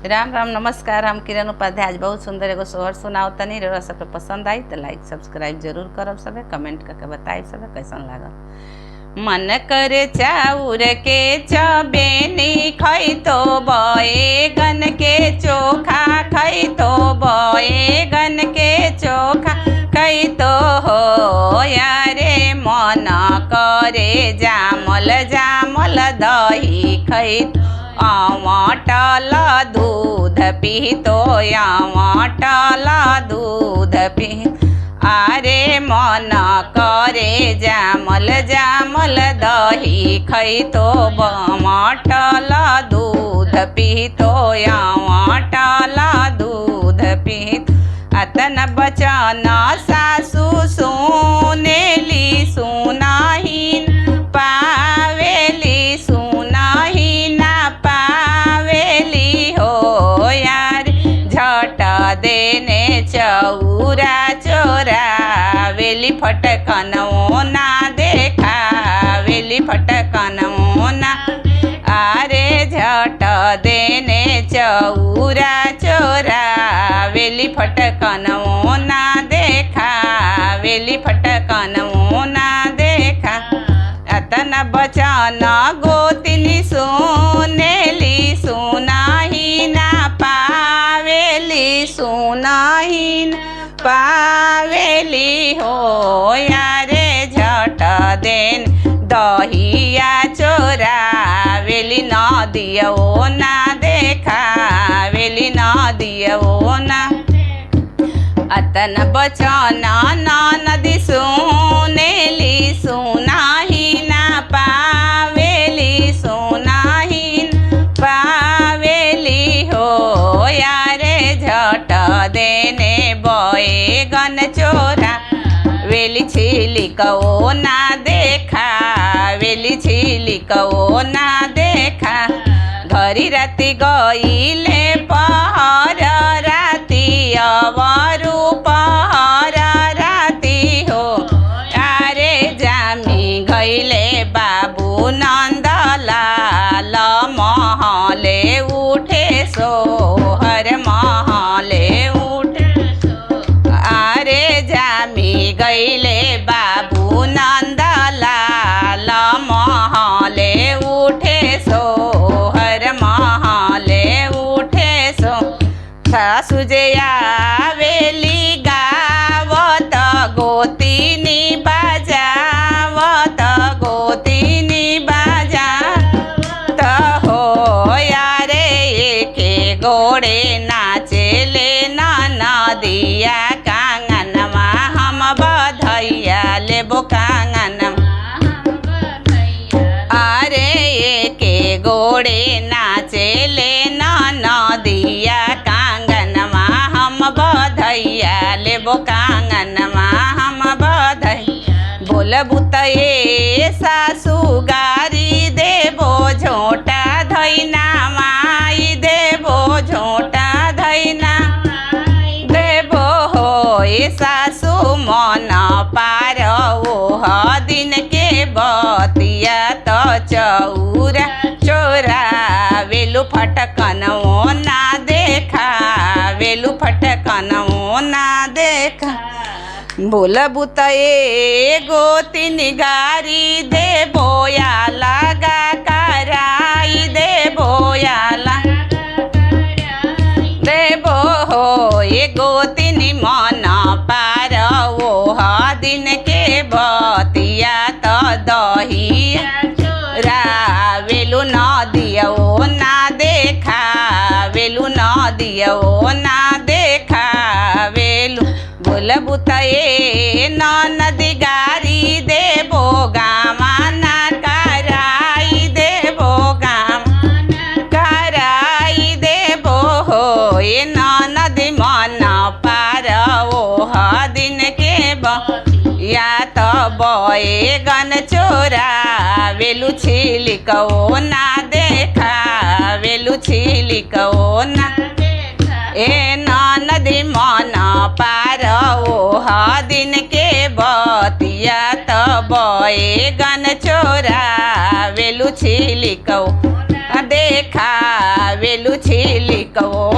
राम राम नमस्कार। हम किरण उपाध्याय आज बहुत सुंदर एगो सोहर सुनाओ तनी। रउरा सबके पसंद आई तो लाइक सब्सक्राइब जरूर करब। सबे कमेंट करके बताई सबे कैसन लागल। मन करे चाउर के चबेनी खैतो बैगन के चोखा खैतो बैगन के चोखा खैतो हो यारे। मन करे जामल जामल दही खैतो अमटल दूध पीतो अमटल दूध पी। अरे मन करे जामल जामल दही खैतो अमटल दूध पीतो अमटल दूध पीतो। अतन बचन सासु सुनेली सुनाहीन पावेली सुनाहीन पावेली हो यार। झट देने चौरा चोरा वेली फटकन ना देखा वेली फटकन ना। अरे झट देने चौरा चोरा वेली फटकन ना देखा वेली फटकन ना देखा। अतन बचन गोतिनी सुनेली सुनाही ना पावेली सुनाही ना पावेली हो यारे। झट देन दहिया चोरा वेली न दियो ना देखा वेली न दियो ना। अतन बचन नदी सुनेली सुनाही ना पावेली सुनाही पावेली हो यारे। झट देने बैगन चोरा वेली छिलिको ना देखा वेली छिलिको ना देखा। घरी राति गईले पहर राति अवरु पहर राति हो। अरे जामी गईले बाबू नंदलाल महले उठे सोहर महले उठे। अरे जामी गईले बाबू नंदलाल महले उठे सोहर महले उठे सो। सासु जे आवेली गावत गोतिनी बजावत गोतिनी बजावत हो यारे। एके गोड़े नाचेले नदिया कांगनमा हम बधैया लेबो कांगनमा। अरे एके गोड़े नाचेले नदिया कांगनमा हम बधैया लेबो कांगनमा हम बधैया। बोलबू त ए सासु गारी देबो झोटा धैना माई देबो झोटा धैना देबो हो ए सासु। मन पार ओह दिन के बतिया तो चौरा चोरा वेलु फटकन ना देखा वेलु फटकन ना देखा। बोलबू त ए गोतिन गारी देबो या लगा कराई देबो या देबो हो ए गोतिन। मन पार ओह दिन के बतिया तो दहिया वेलु न दियो ना देखा वेलु न दियो ना देखा वेलु। बोलबू त ए नदी गारी देबो गामा ना कराई देबो गाम कराई देबो हो ए नदी। मन पार ओह दिन के या तो बैगन चोरा वेलु छिलिको ना देखा वेलु छिलिको ना। ए नदी मन पार ओह दिन के बतिया तो बैगन चोरा वेलु छिलिको देखा પેલું છીલીકવો